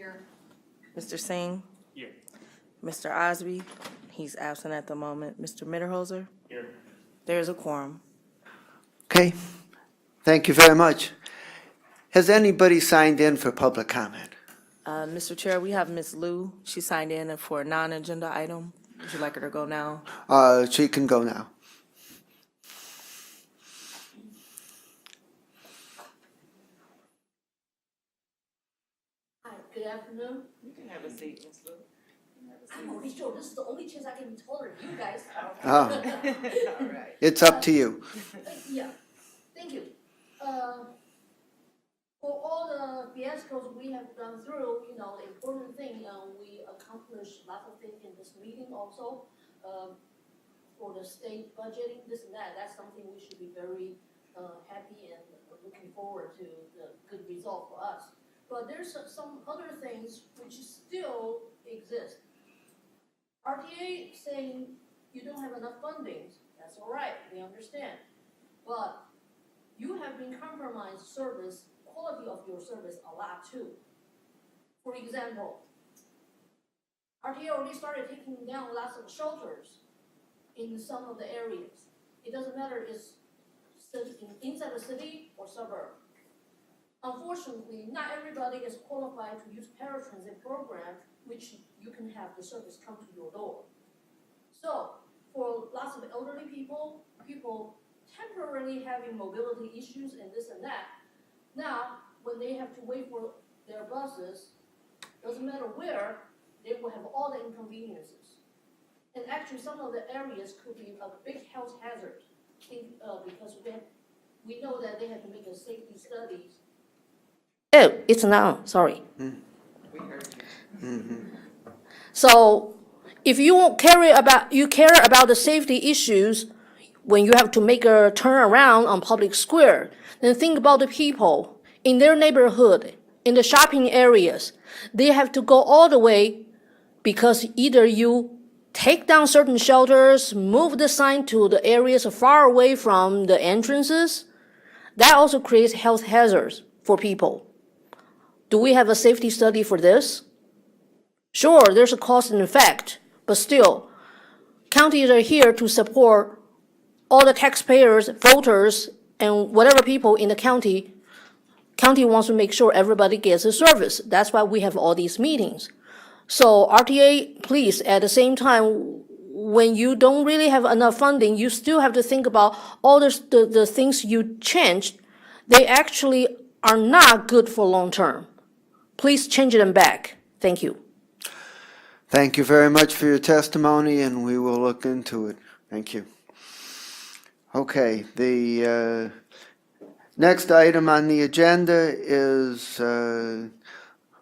Here. Mr. Singh? Here. Mr. Osby? He's absent at the moment. Mr. Mitterholzer? Here. There's a quorum. Okay, thank you very much. Has anybody signed in for public comment? Mr. Chair, we have Ms. Liu. She signed in for a non-agenda item. Would you like her to go now? She can go now. Hi, good afternoon. You can have a seat, Ms. Liu. I'm already sure this is the only chance I can tolerate you guys. Oh, All right. it's up to you. Yeah, thank you. For all the fiascos we have gone through, the important thing, we accomplished lots of things in this meeting also. For the state budgeting, this and that, that's something we should be very happy and looking forward to the good result for us. But there's some other things which still exist. RTA saying you don't have enough funding, that's all right, we understand. But you have been compromised service, quality of your service a lot too. For example, RTA already started taking down lots of shelters in some of the areas. It doesn't matter if it's inside the city or suburb. Unfortunately, not everybody is qualified to use paratransit program, which you can have the service come to your door. So, for lots of elderly people, people temporarily having mobility issues and this and that, now, when they have to wait for their buses, doesn't matter where, they will have all the inconveniences. And actually, some of the areas could be a big health hazard, because we know that they have to make a safety studies. Oh, it's now, sorry. We heard you. Mm-hmm. So if you care about the safety issues when you have to make a turnaround on public square, then think about the people in their neighborhood, in the shopping areas. They have to go all the way because either you take down certain shelters, move the sign to the areas far away from the entrances. That also creates health hazards for people. Do we have a safety study for this? Sure, there's a cause and effect, but still, counties are here to support all the taxpayers, voters, and whatever people in the county. County wants to make sure everybody gets a service. That's why we have all these meetings. So RTA, please, at the same time, when you don't really have enough funding, you still have to think about all the things you changed. They actually are not good for long term. Please change them back. Thank you. Thank you very much for your testimony, and we will look into it. Thank you. Okay, the next item on the agenda is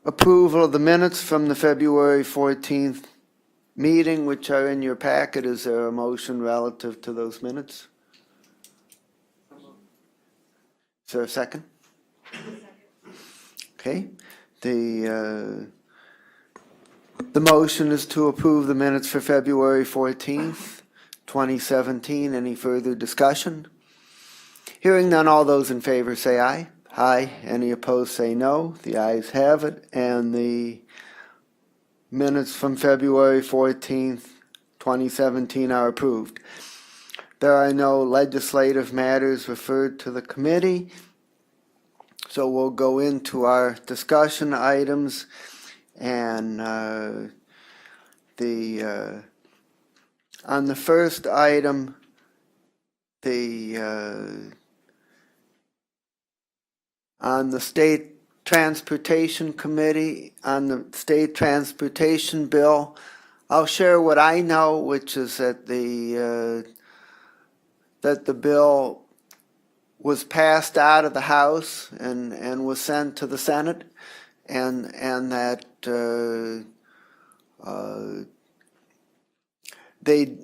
approval of the minutes from the February 14th meeting, which are in your packet. Is there a motion relative to those minutes? Is there a second? Okay. The motion is to approve the minutes for February 14th, 2017. Any further discussion? Hearing none, all those in favor say aye. Aye. Any opposed say no. The ayes have it, and the minutes from February 14th, 2017 are approved. There are no legislative matters referred to the committee, so we'll go into our discussion items, and on the first item, on the State Transportation Committee, on the State Transportation Bill, I'll share what I know, which is that the bill was passed out of the House and was sent to the Senate, and that they,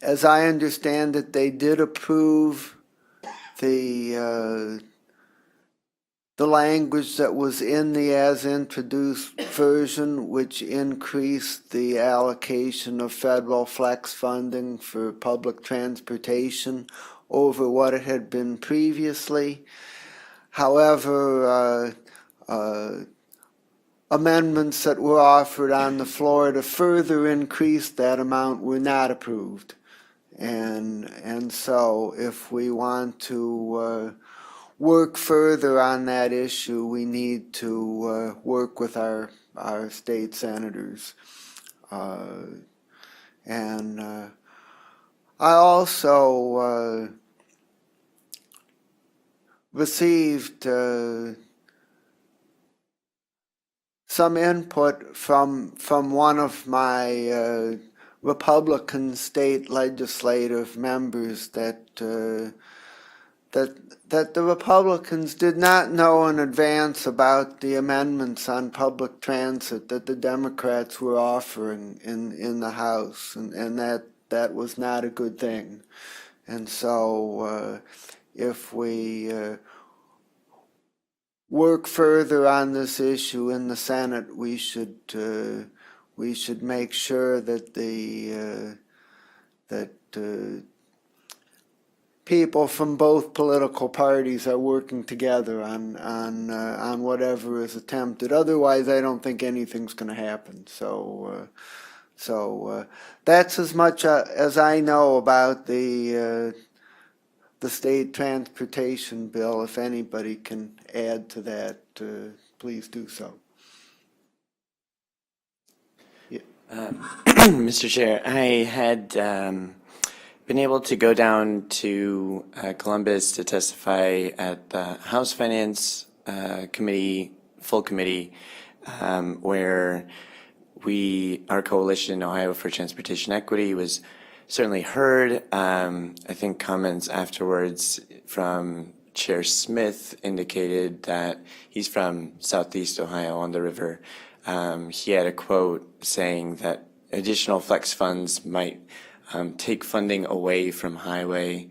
as I understand it, they did approve the language that was in the as-introduced version, which increased the allocation of federal flex funding for public transportation over what it had been previously. However, amendments that were offered on the floor to further increase that amount were not approved. And so if we want to work further on that issue, we need to work with our state senators. And I also received some input from one of my Republican state legislative members that the Republicans did not know in advance about the amendments on public transit that the Democrats were offering in the House, and that was not a good thing. And so if we work further on this issue in the Senate, we should make sure that people from both political parties are working together on whatever is attempted. Otherwise, I don't think anything's going to happen. So that's as much as I know about the state transportation bill. If anybody can add to that, please do so. Yeah. Mr. Chair, I had been able to go down to Columbus to testify at the House Finance Committee, full committee, where our coalition, Ohio for Transportation Equity, was certainly heard. I think comments afterwards from Chair Smith indicated that he's from Southeast Ohio on the river. He had a quote saying that additional flex funds might take funding away from highway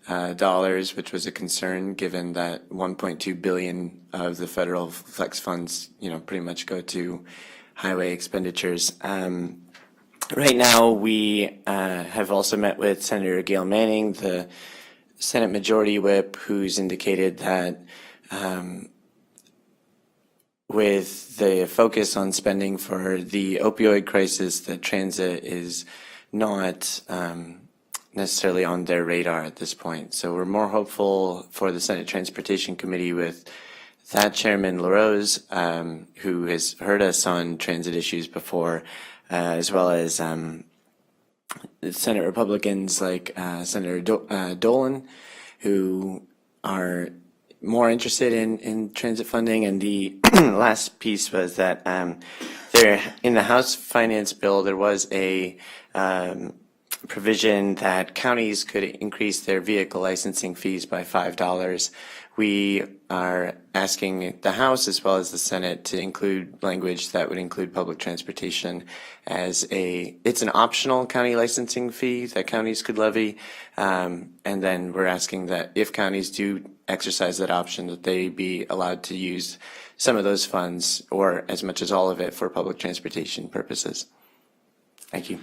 dollars, which was a concern given that 1.2 billion of the federal flex funds, pretty much go to highway expenditures. Right now, we have also met with Senator Gail Manning, the Senate Majority Whip, who's indicated that with the focus on spending for the opioid crisis, that transit is not necessarily on their radar at this point. So we're more hopeful for the Senate Transportation Committee with that Chairman LaRose, who has heard us on transit issues before, as well as Senate Republicans like Senator Dolan, who are more interested in transit funding. And the last piece was that there in the House Finance bill, there was a provision that counties could increase their vehicle licensing fees by $5. We are asking the House as well as the Senate to include language that would include public transportation as it's an optional county licensing fee that counties could levy. And then we're asking that if counties do exercise that option, that they be allowed to use some of those funds or as much as all of it for public transportation purposes. Thank you.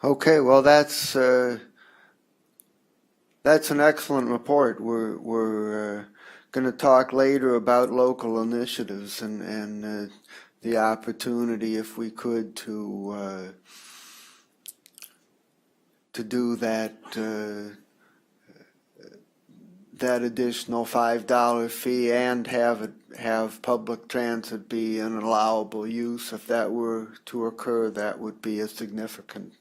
Okay, well, that's an excellent report. We're going to talk later about local initiatives and the opportunity, if we could, to do that additional $5 fee and have public transit be an allowable use. If that were to occur, that would be a significant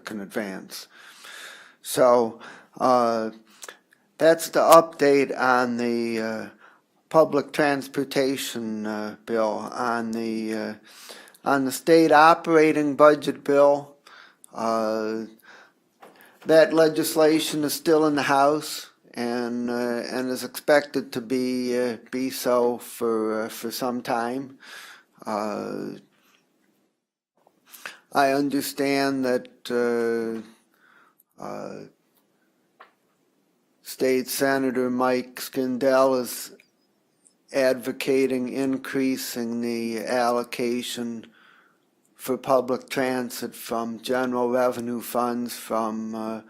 advance. So that's the update on the public transportation bill. On the state operating budget bill, that legislation is still in the House and is expected to be so for some time. I understand that State Senator Mike Skindell is advocating increasing the allocation for public transit from general revenue funds from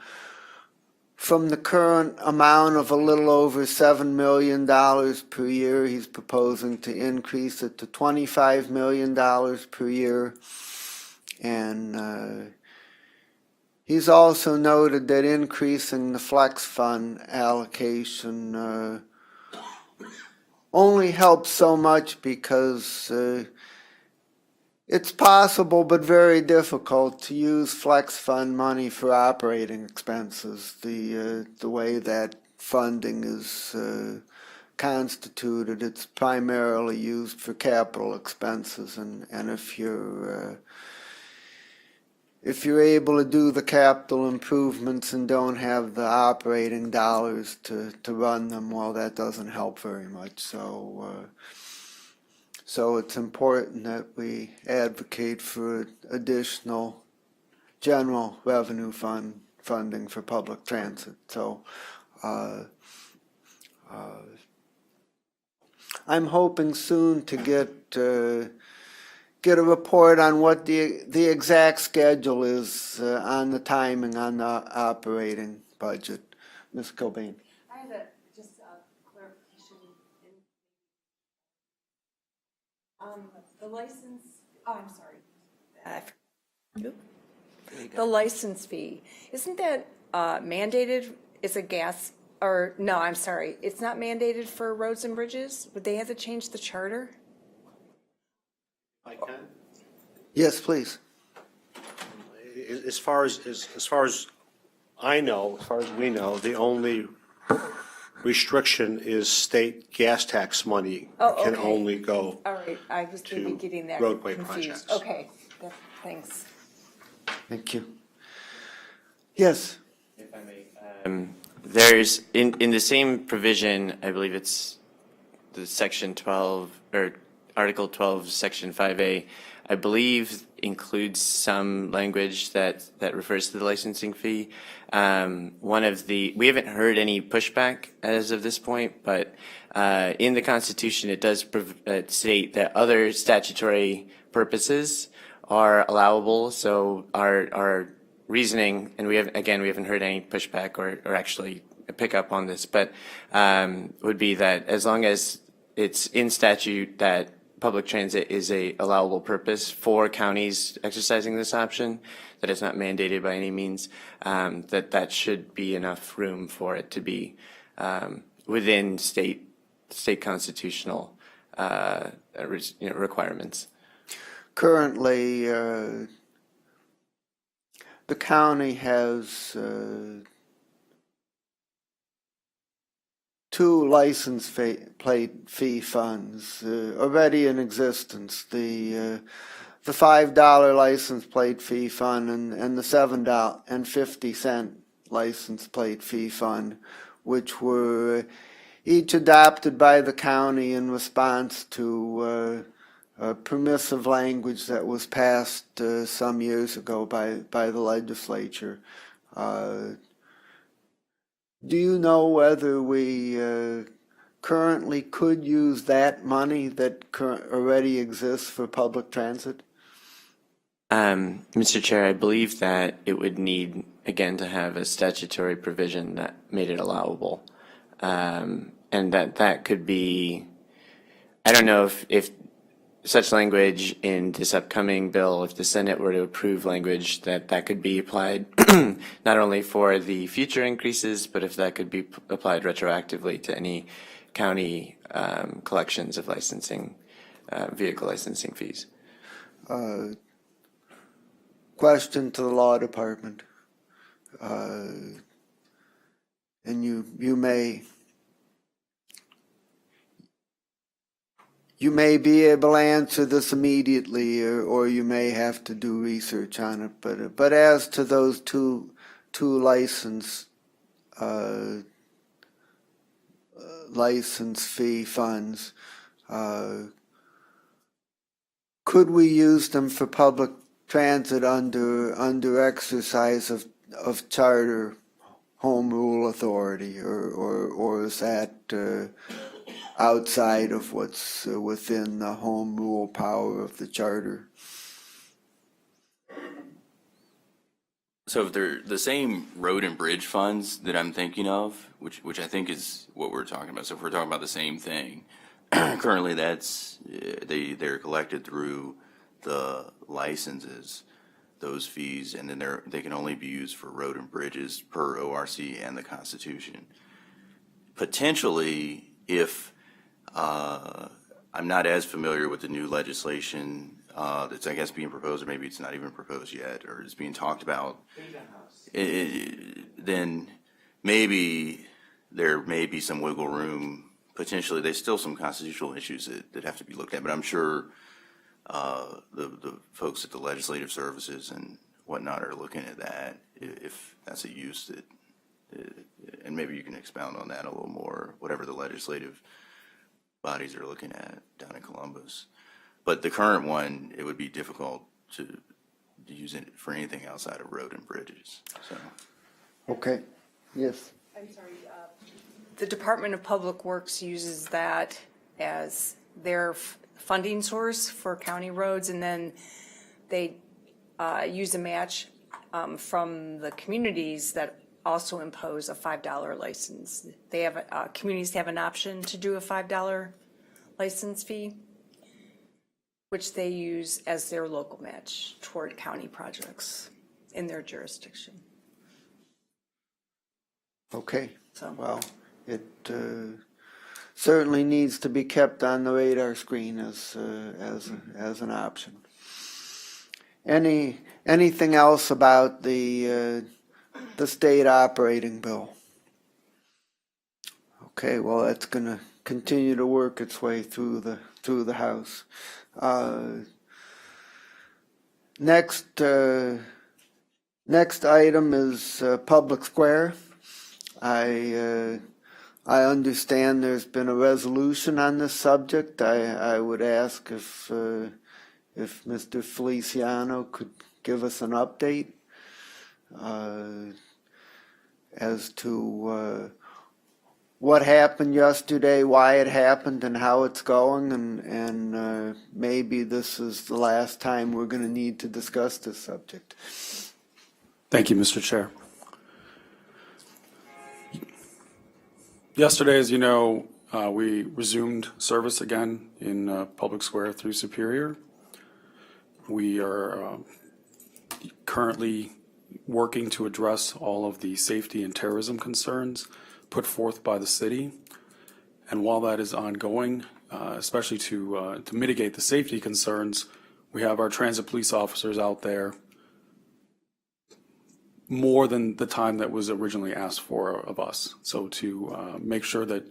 from the current amount of a little over $7 million per year. He's proposing to increase it to $25 million per year. And he's also noted that increasing the flex fund allocation only helps so much because it's possible but very difficult to use flex fund money for operating expenses. The way that funding is constituted, it's primarily used for capital expenses, and if you're able to do the capital improvements and don't have the operating dollars to run them, well, that doesn't help very much. So it's important that we advocate for additional general revenue funding for public transit. So I'm hoping soon to get a report on what the exact schedule is on the timing on the operating budget. Ms. Cobain. I have just a clarification. The license, I'm sorry. The license fee, isn't that mandated? Is a gas, or no, I'm sorry, it's not mandated for roads and bridges? Would they have to change the charter? I can. Yes, please. As far as I know, as far as we know, the only restriction is state gas tax money Oh, can okay. only go. All right, I was maybe To getting that roadway confused. projects. Okay, thanks. Thank you. Yes. If I may, there's in the same provision, I believe it's the section 12 or Article 12, Section 5A, I believe includes some language that refers to the licensing fee. We haven't heard any pushback as of this point, but in the Constitution, it does state that other statutory purposes are allowable. So our reasoning, and we haven't heard any pushback or actually a pickup on this, but would be that as long as it's in statute that public transit is a allowable purpose for counties exercising this option, that it's not mandated by any means, that should be enough room for it to be within state constitutional requirements. Currently, the county has two license plate fee funds already in existence. The $5 license plate fee fund and the $7.50 license plate fee fund, which were each adopted by the county in response to permissive language that was passed some years ago by the legislature. Do you know whether we currently could use that money that already exists for public transit? Mr. Chair, I believe that it would need, again, to have a statutory provision that made it allowable. And that could be, I don't know if such language in this upcoming bill, if the Senate were to approve language, that could be applied not only for the future increases, but if that could be applied retroactively to any county collections of licensing, vehicle licensing fees. Question to the law department. And you may be able to answer this immediately, or you may have to do research on it. But as to those two license fee funds, could we use them for public transit under exercise of charter home rule authority, or is that outside of what's within the home rule power of the charter? So if they're the same road and bridge funds that I'm thinking of, which I think is what we're talking about. So if we're talking about the same thing, currently that's they're collected through the licenses, those fees, and then they can only be used for road and bridges per ORC and the Constitution. Potentially, if I'm not as familiar with the new legislation that's, I guess, being proposed, or maybe it's not even proposed yet, or is being talked about, then maybe there may be some wiggle room. Potentially, there's still some constitutional issues that have to be looked at, but I'm sure the folks at the legislative services and whatnot are looking at that, if that's a use that, and maybe you can expound on that a little more, whatever the legislative bodies are looking at down in Columbus. But the current one, it would be difficult to use it for anything outside of road and bridges, so. Okay, yes. I'm sorry, the Department of Public Works uses that as their funding source for county roads, and then they use a match from the communities that also impose a $5 license. They have, communities have an option to do a $5 license fee, which they use as their local match toward county projects in their jurisdiction. Okay, So- well, it certainly needs to be kept on the radar screen as an option. Anything else about the state operating bill? Okay, well, that's going to continue to work its way through the House. Next item is Public Square. I understand there's been a resolution on this subject. I would ask if Mr. Feliciano could give us an update as to what happened yesterday, why it happened, and how it's going, and maybe this is the last time we're going to need to discuss this subject. Thank you, Mr. Chair. Yesterday, as you know, we resumed service again in Public Square through Superior. We are currently working to address all of the safety and terrorism concerns put forth by the city. And while that is ongoing, especially to mitigate the safety concerns, we have our transit police officers out there more than the time that was originally asked for of us. So to make sure that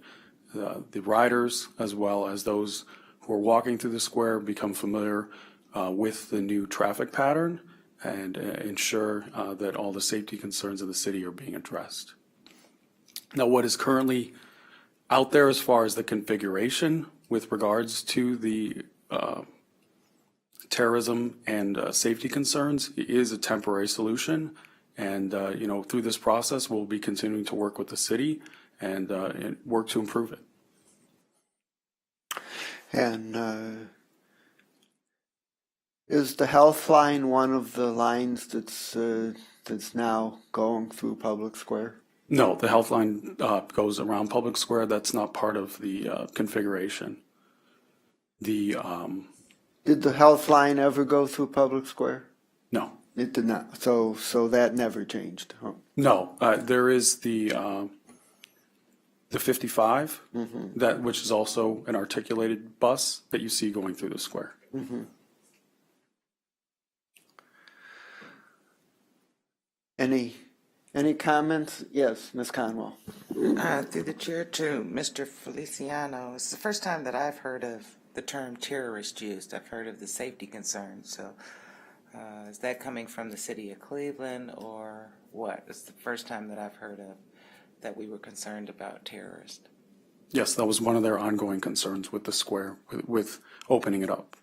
the riders, as well as those who are walking through the square, become familiar with the new traffic pattern and ensure that all the safety concerns of the city are being addressed. Now, what is currently out there as far as the configuration with regards to the terrorism and safety concerns is a temporary solution. And, through this process, we'll be continuing to work with the city and work to improve it. And is the health line one of the lines that's now going through Public Square? No, the health line goes around Public Square. That's not part of the configuration. Did the health line ever go through Public Square? No. It did not. So that never changed. Huh? No, there is the 55, which is also an articulated bus that you see going through the square. Mm-hmm. Any comments? Yes, Ms. Conwell. Through the chair to Mr. Feliciano. It's the first time that I've heard of the term terrorist used. I've heard of the safety concerns. So is that coming from the city of Cleveland or what? It's the first time that I've heard of that we were concerned about terrorists. Yes, that was one of their ongoing concerns with the square, with opening it up.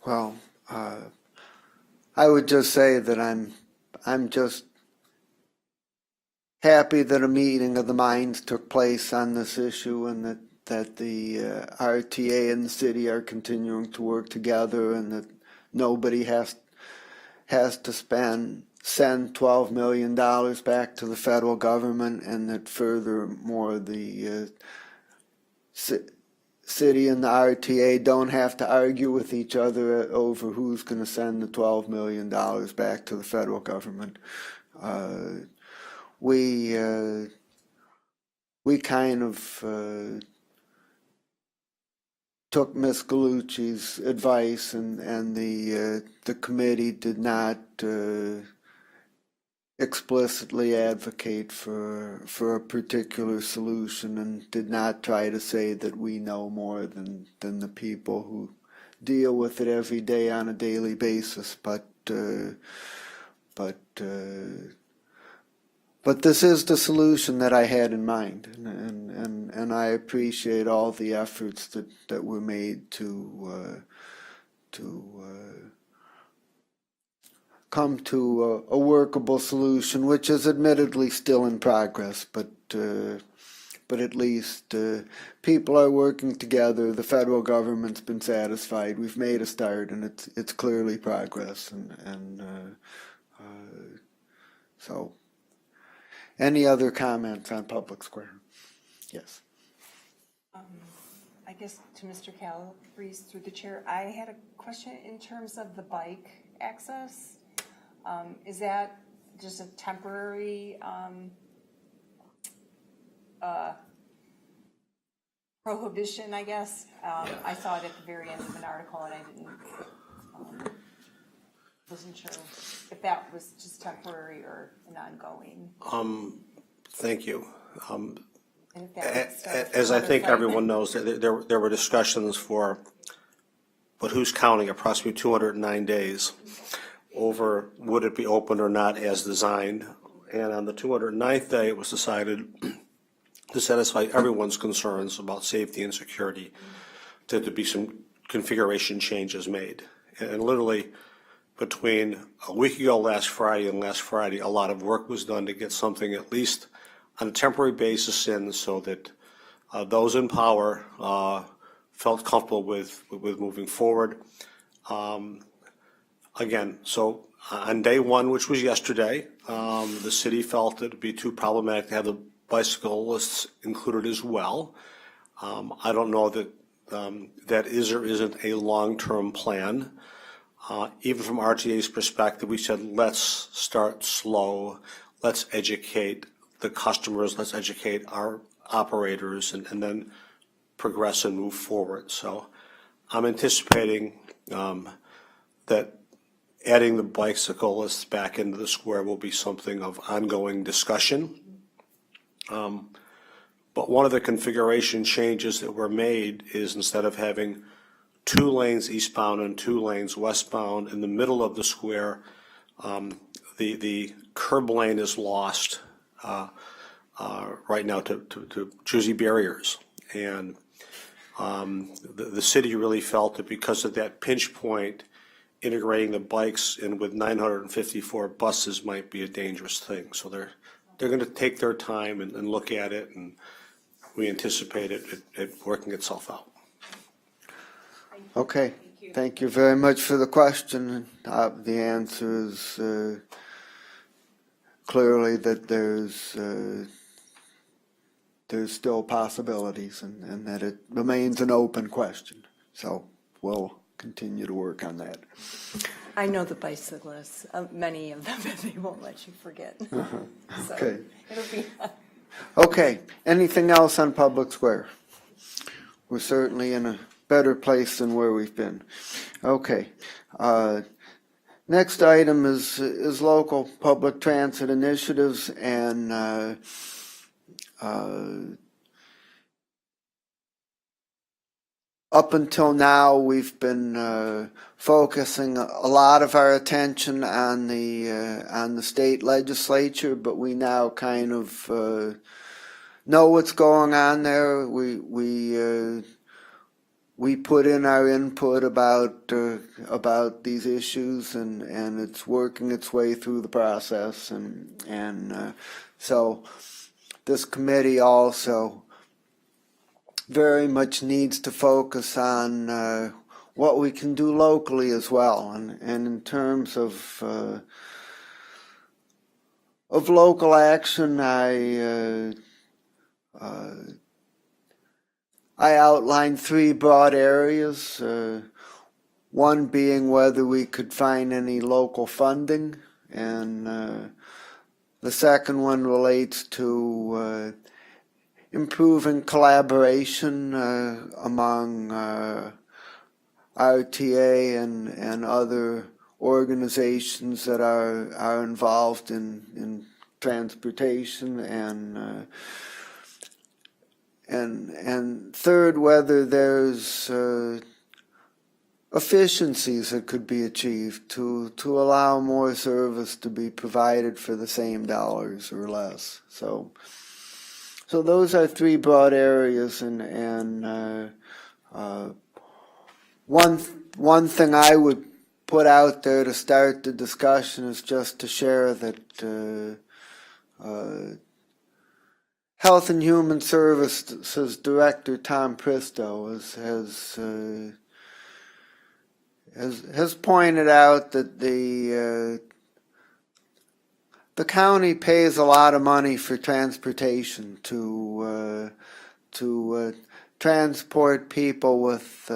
Well, I would just say that I'm just happy that a meeting of the minds took place on this issue and the RTA and the city are continuing to work together, and that nobody has to send $12 million back to the federal government, and that furthermore the city and the RTA don't have to argue with each other over who's going to send the $12 million back to the federal government. We kind of took Ms. Gallucci's advice, and the committee did not explicitly advocate for a particular solution, and did not try to say that we know more than the people who deal with it every day on a daily basis. But this is the solution that I had in mind, and I appreciate all the efforts that were made to come to a workable solution, which is admittedly still in progress, but at least people are working together. The federal government's been satisfied. We've made a start, and it's clearly progress, and so. Any other comments on Public Square? Yes. I guess to Mr. Calabrese through the chair, I had a question in terms of the bike access. Is that just a temporary prohibition, I guess? I saw it at the very end of an article, and I wasn't sure if that was just temporary or an ongoing. Thank you. And if that would start As I think another everyone knows, there were discussions for, but who's counting, approximately 209 days over would it be open or not as designed. And on the 209th day, it was decided to satisfy everyone's concerns about safety and security, that there be some configuration changes made. And literally, between a week ago last Friday and last Friday, a lot of work was done to get something at least on a temporary basis in, so that those in power felt comfortable with moving forward. Again, so on day one, which was yesterday, the city felt it would be too problematic to have the bicyclists included as well. I don't know that that is or isn't a long-term plan. Even from RTA's perspective, we said, let's start slow, let's educate the customers, let's educate our operators, and then progress and move forward. So I'm anticipating that adding the bicyclists back into the square will be something of ongoing discussion. But one of the configuration changes that were made is, instead of having 2 lanes eastbound and 2 lanes westbound in the middle of the square, the curb lane is lost right now to Jersey barriers. And the city really felt that because of that pinch point, integrating the bikes in with 954 buses might be a dangerous thing. So they're going to take their time and look at it, and we anticipate it working itself out. Okay. Thank you very much for the question. The answer is clearly that there's still possibilities, and that it remains an open question. So we'll continue to work on that. I know the bicyclists, many of them, they won't let you forget. So Okay. it'll be. Okay. Anything else on Public Square? We're certainly in a better place than where we've been. Okay. Next item is local public transit initiatives, and up until now, we've been focusing a lot of our attention on the state legislature, but we now kind of know what's going on there. We put in our input about these issues, and it's working its way through the process, and so this committee also very much needs to focus on what we can do locally as well. And in terms of local action, I outlined three broad areas. One being whether we could find any local funding, and the second one relates to improving collaboration among RTA and other organizations that are involved in transportation, and third, whether there's efficiencies that could be achieved to allow more service to be provided for the same dollars or less. So those are three broad areas, and one thing I would put out there to start the discussion is just to share that Health and Human Services Director Tom Pristo has pointed out that the county pays a lot of money for transportation to transport people with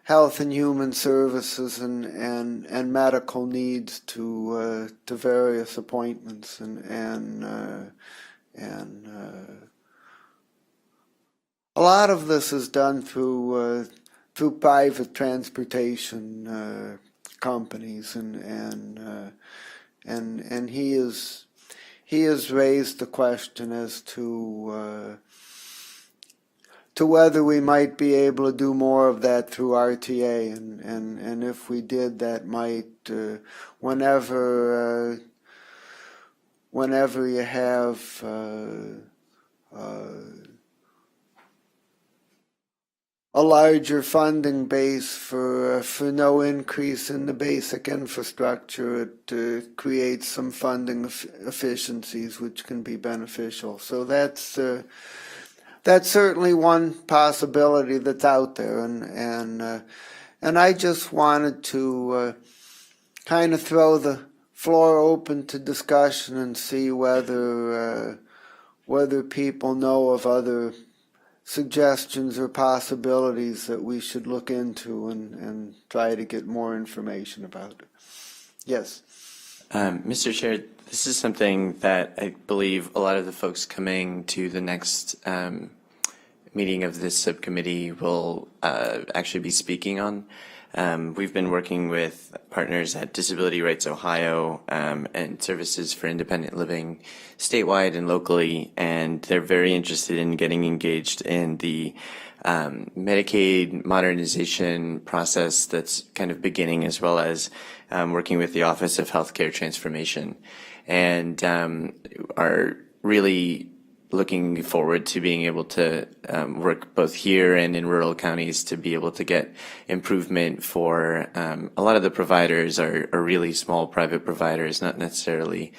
health and human services and medical needs to various appointments, and a lot of this is done through private transportation companies, and he has raised the question as to whether we might be able to do more of that through RTA, and if we did, that might whenever you have a larger funding base for no increase in the basic infrastructure, it creates some funding efficiencies which can be beneficial. So that's certainly one possibility that's out there, and I just wanted to kind of throw the floor open to discussion and see whether people know of other suggestions or possibilities that we should look into and try to get more information about. Yes. Mr. Chair, this is something that I believe a lot of the folks coming to the next meeting of this subcommittee will actually be speaking on. We've been working with partners at Disability Rights Ohio and Services for Independent Living statewide and locally, and they're very interested in getting engaged in the Medicaid modernization process that's kind of beginning, as well as working with the Office of Healthcare Transformation, and are really looking forward to being able to work both here and in rural counties to be able to get improvement for a lot of the providers are really small private providers, not necessarily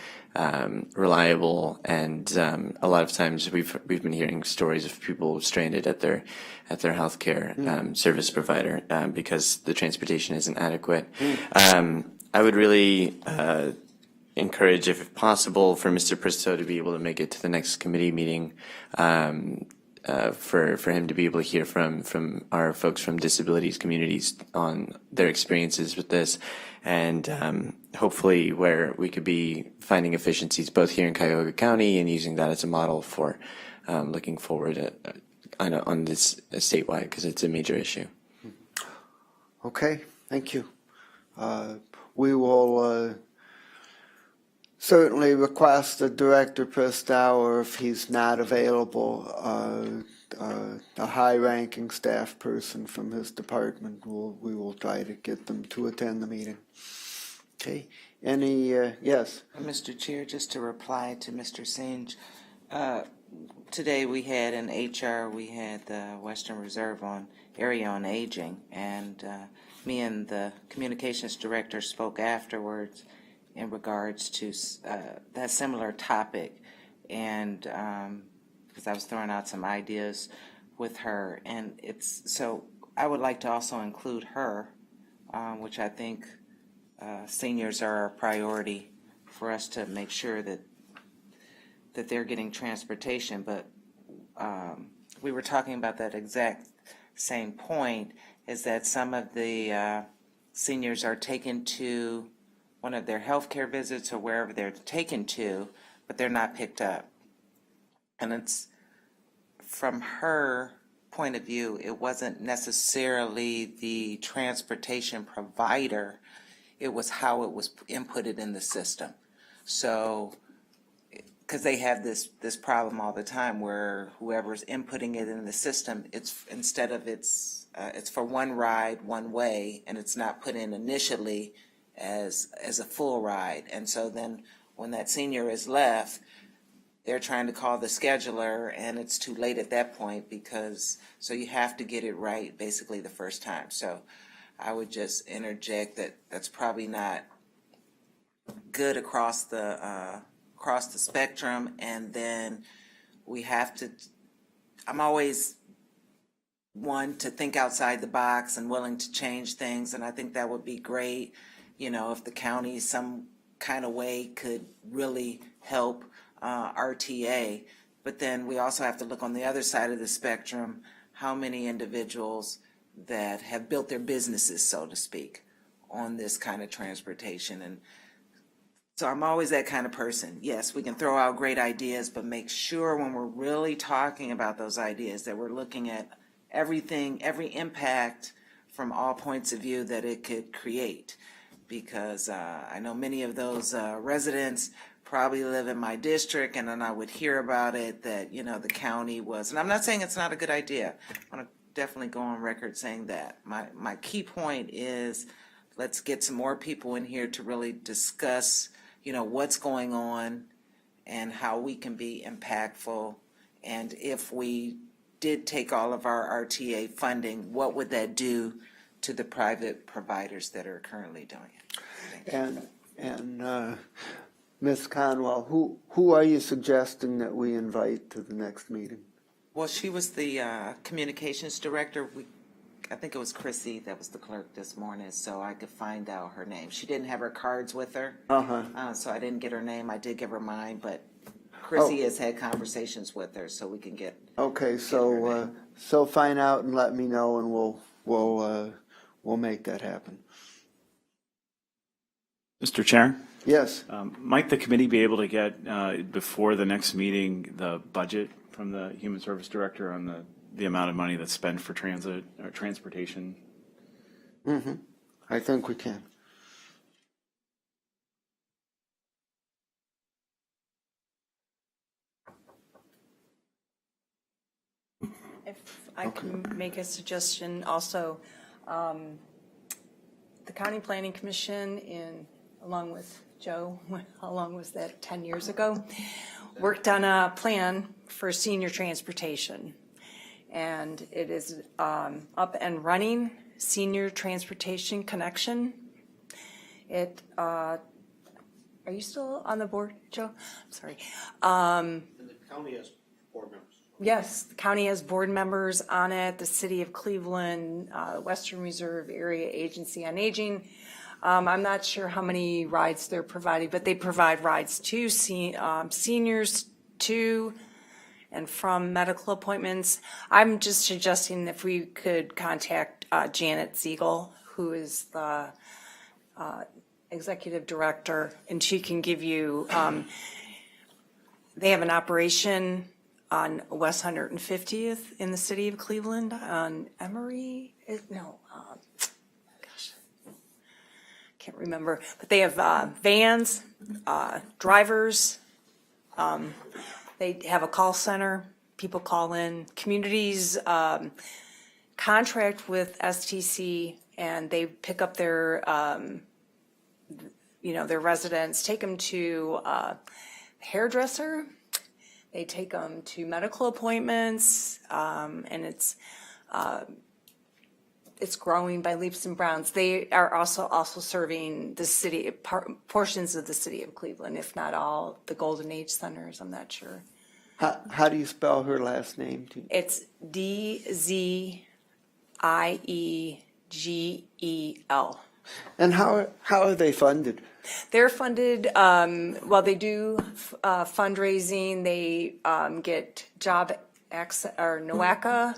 reliable, and a lot of times we've been hearing stories of people stranded at their healthcare service provider because the transportation isn't adequate. I would really encourage, if possible, for Mr. Pristo to be able to make it to the next committee meeting, for him to be able to hear from our folks from disabilities communities on their experiences with this, and hopefully where we could be finding efficiencies both here in Cuyahoga County and using that as a model for looking forward on this statewide, because it's a major issue. Okay, thank you. We will certainly request that Director Pristow, or if he's not available, a high-ranking staff person from his department. We will try to get them to attend the meeting. Okay. Any yes, Mr. Chair, just to reply to Mr. Singe, today we had in HR, we had the Western Reserve area on aging, and me and the communications director spoke afterwards in regards to that similar topic, and because I was throwing out some ideas with her, and so I would like to also include her, which I think seniors are a priority for us to make sure that they're getting transportation. But we were talking about that exact same point, is that some of the seniors are taken to one of their healthcare visits or wherever they're taken to, but they're not picked up. And it's, from her point of view, it wasn't necessarily the transportation provider, it was how it was inputted in the system. So, because they have this problem all the time where whoever's inputting it in the system, it's instead of it's for one ride, one way, and it's not put in initially as a full ride. And so then when that senior is left, they're trying to call the scheduler, and it's too late at that point, because so you have to get it right basically the first time. So I would just interject that that's probably not good across the spectrum. And then we have to, I'm always one to think outside the box and willing to change things, and I think that would be great, if the county some kind of way could really help RTA. But then we also have to look on the other side of the spectrum, how many individuals that have built their businesses, so to speak, on this kind of transportation. And so I'm always that kind of person. Yes, we can throw out great ideas, but make sure when we're really talking about those ideas that we're looking at everything, every impact from all points of view that it could create. Because I know many of those residents probably live in my district, and then I would hear about it that, the county was, and I'm not saying it's not a good idea. I want to definitely go on record saying that. My key point is, let's get some more people in here to really discuss, what's going on and how we can be impactful. And if we did take all of our RTA funding, what would that do to the private providers that are currently doing it? And Ms. Conwell, who are you suggesting that we invite to the next meeting? Well, she was the communications director. I think it was Chrissy that was the clerk this morning, so I could find out her name. She didn't have her cards with her, so I didn't get her name. I did give her mine, but Chrissy has had conversations with her, so we can get. Okay, so find out and let me know, and we'll make that happen. Mr. Chair, Yes. might the committee be able to get, before the next meeting, the budget from the Human Service Director on the amount of money that's spent for transit or transportation? Mm-hmm. I think we can. If I can make a suggestion also, the County Planning Commission, along with Joe, how long was that, 10 years ago, worked on a plan for senior transportation. And it is up and running, Senior Transportation Connection. Are you still on the board, Joe? I'm sorry. And the county has board members. Yes, the county has board members on it, the City of Cleveland, Western Reserve Area Agency on Aging. I'm not sure how many rides they're providing, but they provide rides to seniors to and from medical appointments. I'm just suggesting if we could contact Janet Siegel, who is the executive director, and she can give you, they have an operation on West 150th in the city of Cleveland on Emory. Can't remember, but they have vans, drivers. They have a call center. People call in. Communities contract with STC, and they pick up their, their residents, take them to a hairdresser. They take them to medical appointments, and it's growing by leaps and bounds. They are also serving the city, portions of the city of Cleveland, if not all, the Golden Age centers. I'm not sure How do you spell her last name? It's DZIEGEL. And how are they funded? They're funded, well, they do fundraising, they get job or NOACA,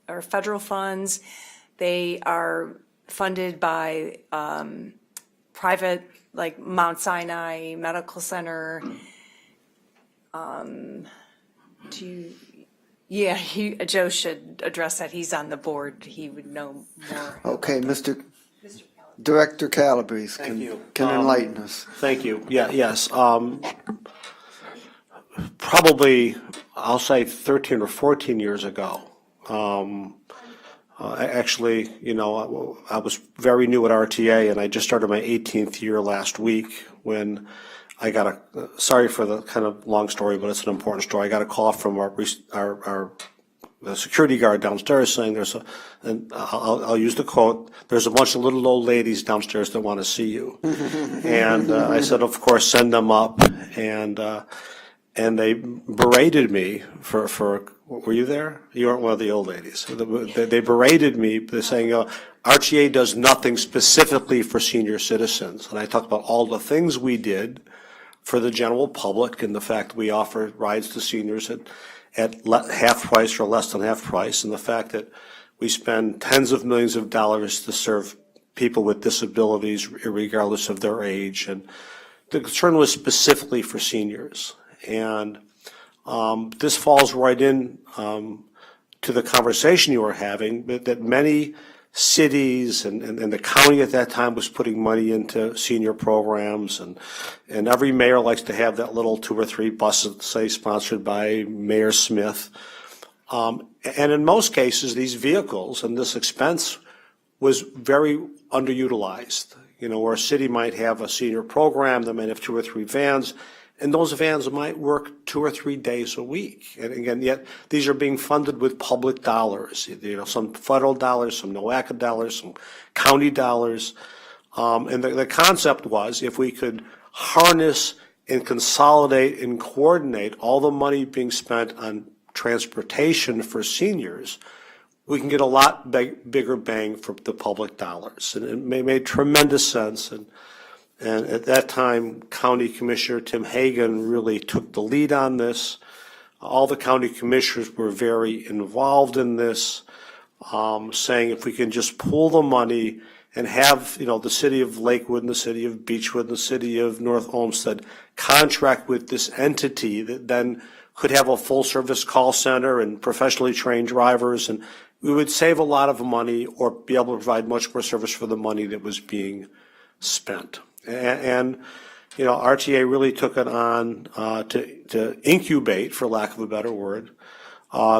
or federal funds. They are funded by private, like Mount Sinai Medical Center. Joe should address that. He's on the board. He would know more. Okay, Director Calabrese can enlighten us. Thank you. Yes. Probably, I'll say 13 or 14 years ago. Actually, I was very new at RTA, and I just started my 18th year last week when I got sorry for the kind of long story, but it's an important story. I got a call from our security guard downstairs saying and I'll use the quote, "There's a bunch of little old ladies downstairs that want to see you." And I said, of course, send them up. And they berated me for were you there? You weren't one of the old ladies. They berated me, saying, RTA does nothing specifically for senior citizens. And I talked about all the things we did for the general public and the fact that we offer rides to seniors at half price or less than half price, and the fact that we spend tens of millions of dollars to serve people with disabilities regardless of their age. And the concern was specifically for seniors. And this falls right in to the conversation you were having, that many cities and the county at that time was putting money into senior programs, and every mayor likes to have that little 2 or 3 buses, say, sponsored by Mayor Smith. And in most cases, these vehicles and this expense was very underutilized. Where a city might have a senior program, they might have 2 or 3 vans, and those vans might work 2 or 3 days a week. And again, yet these are being funded with public dollars, some federal dollars, some NOACA dollars, some county dollars. And the concept was, if we could harness and consolidate and coordinate all the money being spent on transportation for seniors, we can get a lot bigger bang for the public dollars. And it made tremendous sense. And at that time, County Commissioner Tim Hagan really took the lead on this. All the county commissioners were very involved in this, saying if we can just pool the money and have, the city of Lakewood and the city of Beechwood and the city of North Olmsted contract with this entity that then could have a full-service call center and professionally trained drivers, and we would save a lot of money or be able to provide much more service for the money that was being spent. And RTA really took it on to incubate, for lack of a better word,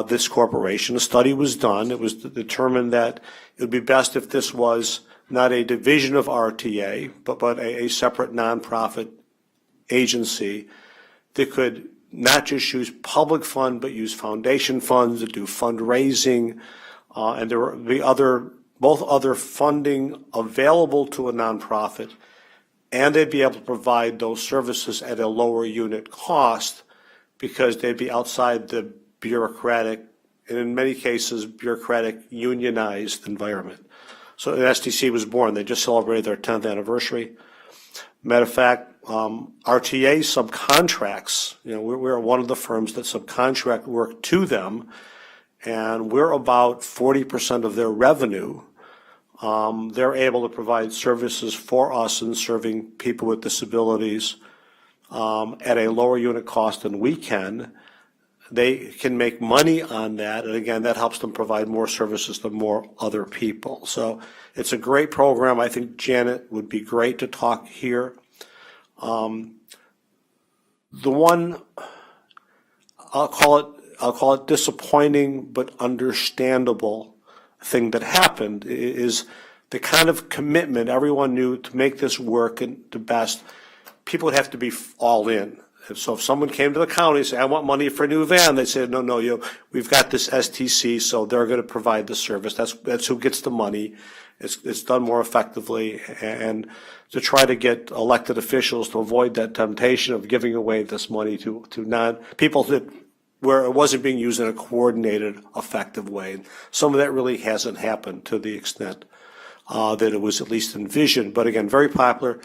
this corporation. A study was done. It was determined that it would be best if this was not a division of RTA, but a separate nonprofit agency that could not just use public fund, but use foundation funds to do fundraising, and there would be both other funding available to a nonprofit, and they'd be able to provide those services at a lower unit cost because they'd be outside the bureaucratic, and in many cases, bureaucratic unionized environment. So the STC was born. They just celebrated their 10th anniversary. Matter of fact, RTA subcontracts, we're one of the firms that subcontract work to them, and we're about 40% of their revenue. They're able to provide services for us in serving people with disabilities at a lower unit cost than we can. They can make money on that, and again, that helps them provide more services to more other people. So it's a great program. I think Janet would be great to talk here. The one, I'll call it disappointing but understandable thing that happened is the kind of commitment everyone knew to make this work and the best. People would have to be all in. And so if someone came to the county and said, I want money for a new van, they said, no, we've got this STC, so they're going to provide the service. That's who gets the money. It's done more effectively, and to try to get elected officials to avoid that temptation of giving away this money to people that where it wasn't being used in a coordinated, effective way. Some of that really hasn't happened to the extent that it was at least envisioned. But again, very popular,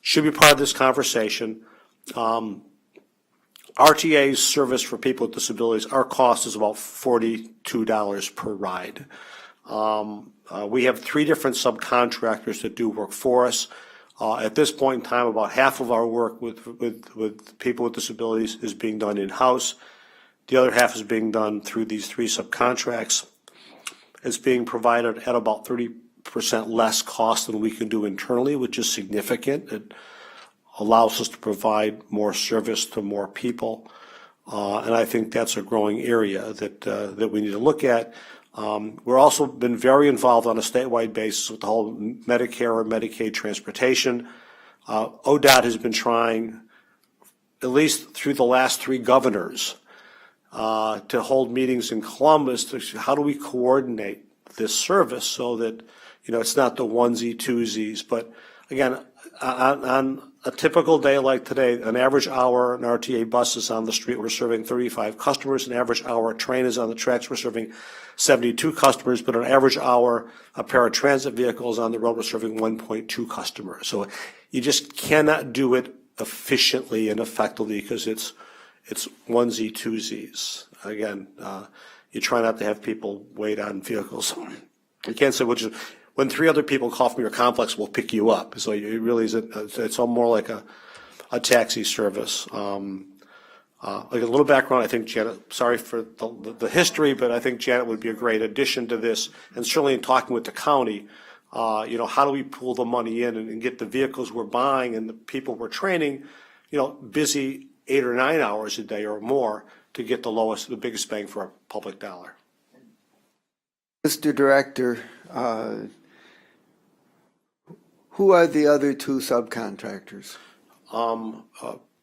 should be part of this conversation. RTA's service for people with disabilities, our cost is about $42 per ride. We have 3 different subcontractors that do work for us. At this point in time, about half of our work with people with disabilities is being done in-house. The other half is being done through these 3 subcontracts. It's being provided at about 30% less cost than we can do internally, which is significant. It allows us to provide more service to more people. And I think that's a growing area that we need to look at. We're also been very involved on a statewide basis with the whole Medicare or Medicaid transportation. ODOT has been trying, at least through the last 3 governors, to hold meetings in Columbus to how do we coordinate this service so that, it's not the onesie twosies. But again, on a typical day like today, an average hour an RTA bus is on the street, we're serving 35 customers. An average hour a train is on the tracks, we're serving 72 customers. But an average hour a paratransit vehicle is on the road, we're serving 1.2 customers. So you just cannot do it efficiently and effectively because it's onesie twosies. Again, you try not to have people wait on vehicles. You can't say when 3 other people call from your complex, we'll pick you up. So it really is. It's all more like a taxi service. Like a little background, I think Janet. Sorry for the history, but I think Janet would be a great addition to this. And certainly in talking with the county, how do we pull the money in and get the vehicles we're buying and the people we're training, busy 8 or 9 hours a day or more to get the biggest bang for our public dollar. Mr. Director, who are the other 2 subcontractors?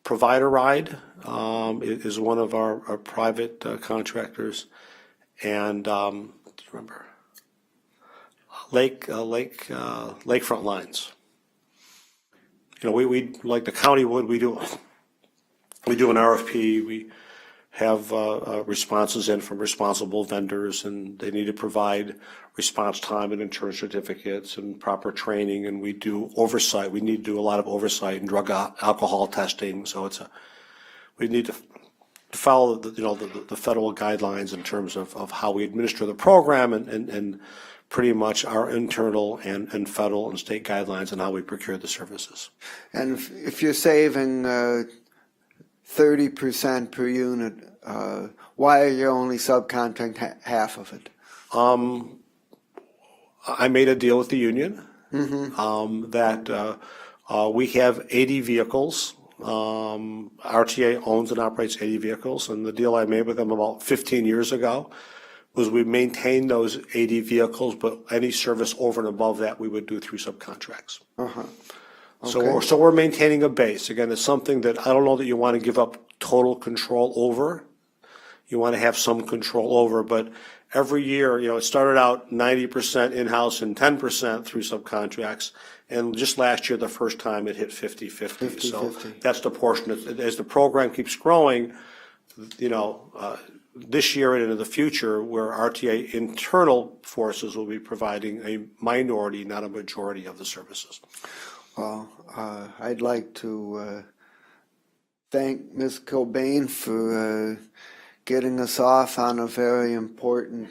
Provider Ride is one of our private contractors, and do you remember Lakefront Lines? We like the county would. We do an RFP. We have responses in from responsible vendors, and they need to provide response time and insurance certificates and proper training, and we do oversight. We need to do a lot of oversight and drug alcohol testing. So we need to follow the federal guidelines in terms of how we administer the program and pretty much our internal and federal and state guidelines on how we procure the services. And if you're saving 30% per unit, why are you only subcontracting half of it? I made a deal with the union that we have 80 vehicles. RTA owns and operates 80 vehicles, and the deal I made with them about 15 years ago was we maintain those 80 vehicles, but any service over and above that we would do through subcontracts. Okay. So we're maintaining a base. Again, it's something that I don't know that you want to give up total control over. You want to have some control over, but every year, it started out 90% in-house and 10% through subcontracts. And just last year, the first time it hit 50-50. So that's the portion. As the program keeps growing, this year and into the future, where RTA internal forces will be providing a minority, not a majority of the services. Well, I'd like to thank Ms. Cobain for getting us off on a very important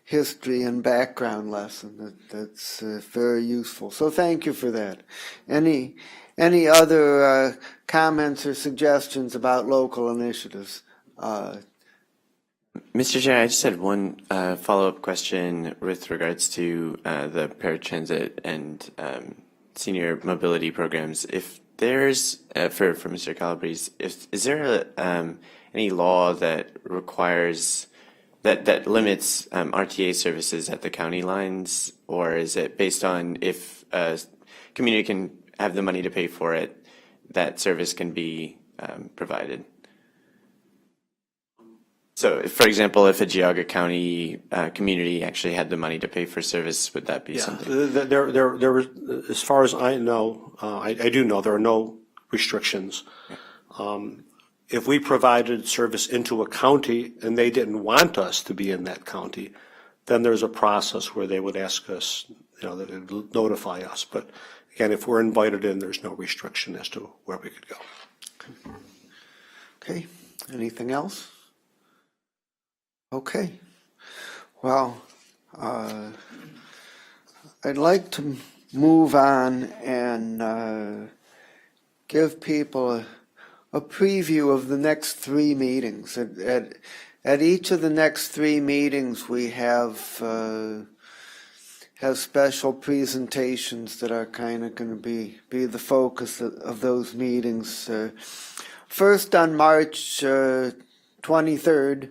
history and background lesson that's very useful. So thank you for that. Any other comments or suggestions about local initiatives? Mr. Chair, I just had one follow-up question with regards to the paratransit and senior mobility programs. If there's, for Mr. Calabrese, is there any law that requires, that limits RTA services at the county lines, or is it based on if a community can have the money to pay for it, that service can be provided. So, for example, if a Geauga County community actually had the money to pay for service, would that be Yeah, something? there was, as far as I know, I do know, there are no restrictions. If we provided service into a county and they didn't want us to be in that county, then there's a process where they would ask us, they would notify us. But again, if we're invited in, there's no restriction as to where we could go. Okay, anything else? Okay, well, I'd like to move on and give people a preview of the next 3 meetings. At each of the next 3 meetings, we have special presentations that are kind of going to be the focus of those meetings. First, on March 23rd,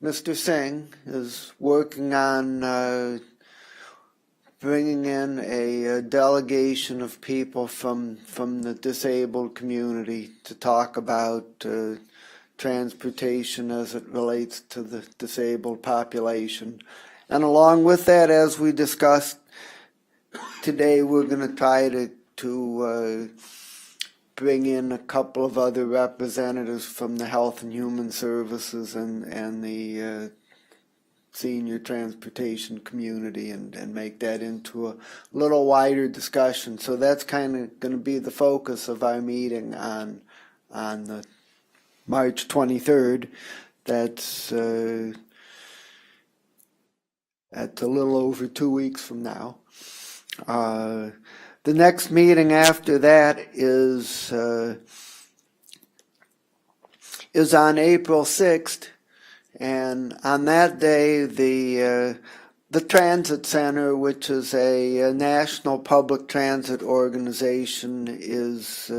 Mr. Singh is working on bringing in a delegation of people from the disabled community to talk about transportation as it relates to the disabled population. And along with that, as we discussed today, we're going to try to bring in a couple of other representatives from the Health and Human Services and the senior transportation community and make that into a little wider discussion. So that's kind of going to be the focus of our meeting on the March 23rd. That's a little over 2 weeks from now. The next meeting after that is on April 6th, and on that day, the Transit Center, which is a national public transit organization, is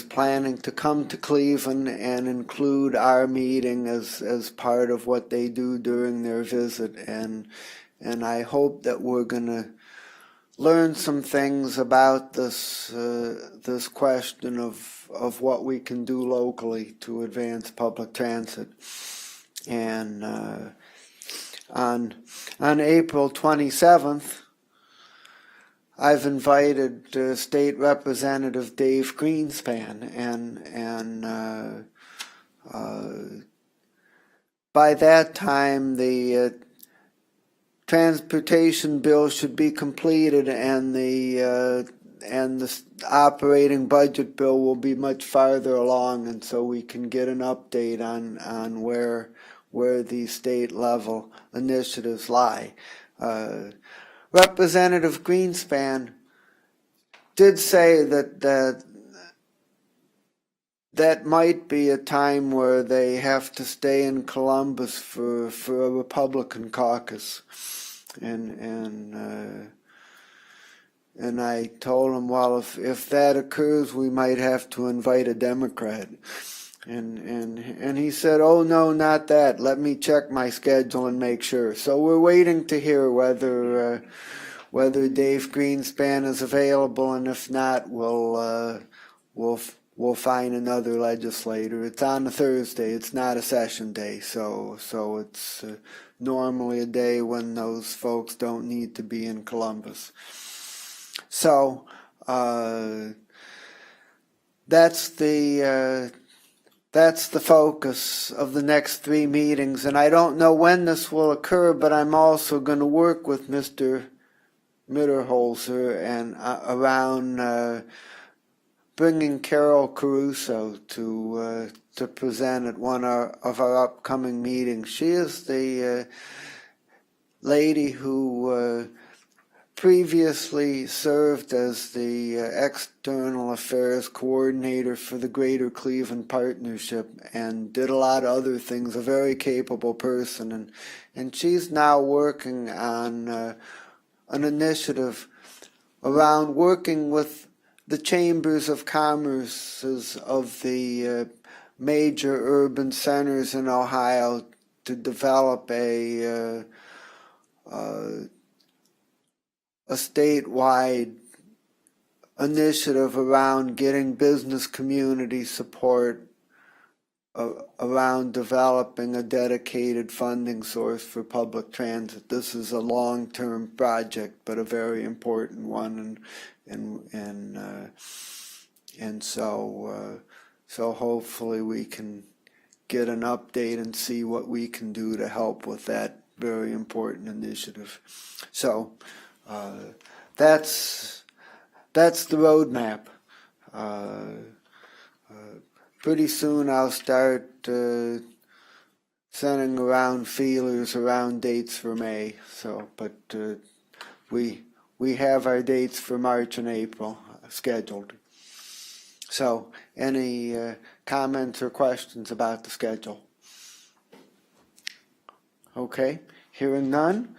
planning to come to Cleveland and include our meeting as part of what they do during their visit, and I hope that we're going to learn some things about this question of what we can do locally to advance public transit. And on April 27th, I've invited State Representative Dave Greenspan, and by that time the transportation bill should be completed, and the operating budget bill will be much farther along, and so we can get an update on where the state level initiatives lie. Representative Greenspan did say that might be a time where they have to stay in Columbus for a Republican caucus, and I told him, well, if that occurs, we might have to invite a Democrat, and he said, oh no, not that. Let me check my schedule and make sure. So we're waiting to hear whether Dave Greenspan is available, and if not, we'll find another legislator. It's on a Thursday. It's not a session day, so it's normally a day when those folks don't need to be in Columbus. So that's the focus of the next 3 meetings, and I don't know when this will occur, but I'm also going to work with Mr. Mitterholzer and around bringing Carol Caruso to present at one of our upcoming meetings. She is the lady who previously served as the external affairs coordinator for the Greater Cleveland Partnership and did a lot of other things, a very capable person. And she's now working on an initiative around working with the chambers of commerce of the major urban centers in Ohio to develop a statewide initiative around getting business community support around developing a dedicated funding source for public transit. This is a long-term project, but a very important one, and so hopefully we can get an update and see what we can do to help with that very important initiative. So that's the roadmap. Pretty soon I'll start sending around feelers around dates for May. So, but we have our dates for March and April scheduled. So, any comments or questions about the schedule? Okay, hearing none.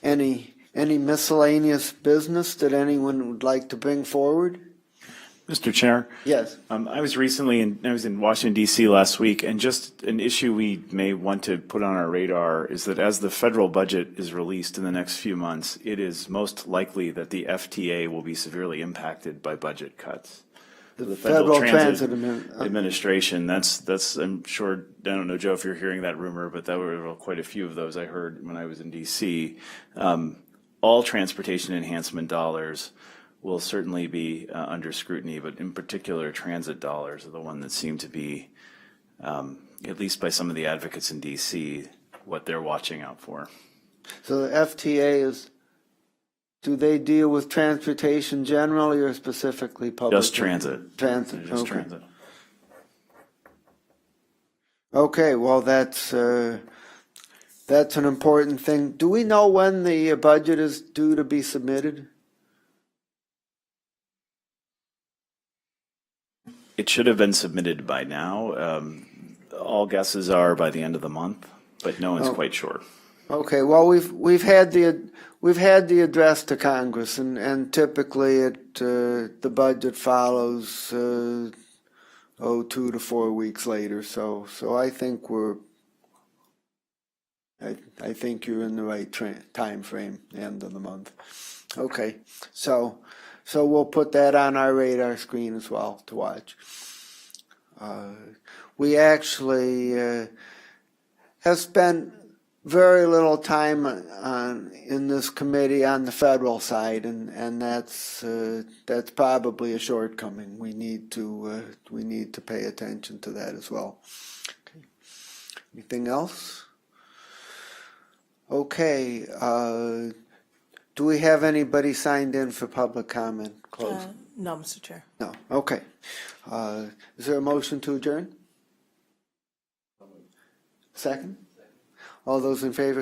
Any miscellaneous business that anyone would like to bring forward? Mr. Chair? Yes. I was in Washington DC last week, and just an issue we may want to put on our radar is that as the federal budget is released in the next few months, it is most likely that the FTA will be severely impacted by budget cuts. The Federal Transit Administration, that's, I'm sure, I don't know, Joe, if you're hearing that rumor, but there were quite a few of those I heard when I was in DC. All transportation enhancement dollars will certainly be under scrutiny, but in particular, transit dollars are the one that seem to be, at least by some of the advocates in DC, what they're watching out for. So the FTA is, do they deal with transportation generally or specifically public? Just transit. Transit, Just okay. transit. Okay, well, that's an important thing. Do we know when the budget is due to be submitted? It should have been submitted by now. All guesses are by the end of the month, but no one's quite sure. Okay, well, we've had the address to Congress, and typically the budget follows 2 to 4 weeks later. So I think I think you're in the right time frame, end of the month. Okay, so we'll put that on our radar screen as well to watch. We actually have spent very little time in this committee on the federal side, and that's probably a shortcoming. We need to pay attention to that as well. Okay. Anything else? Okay. Do we have anybody signed in for public comment? Close. No, Mr. Chair. No. Okay. Is there a motion to adjourn? Second? All those in favor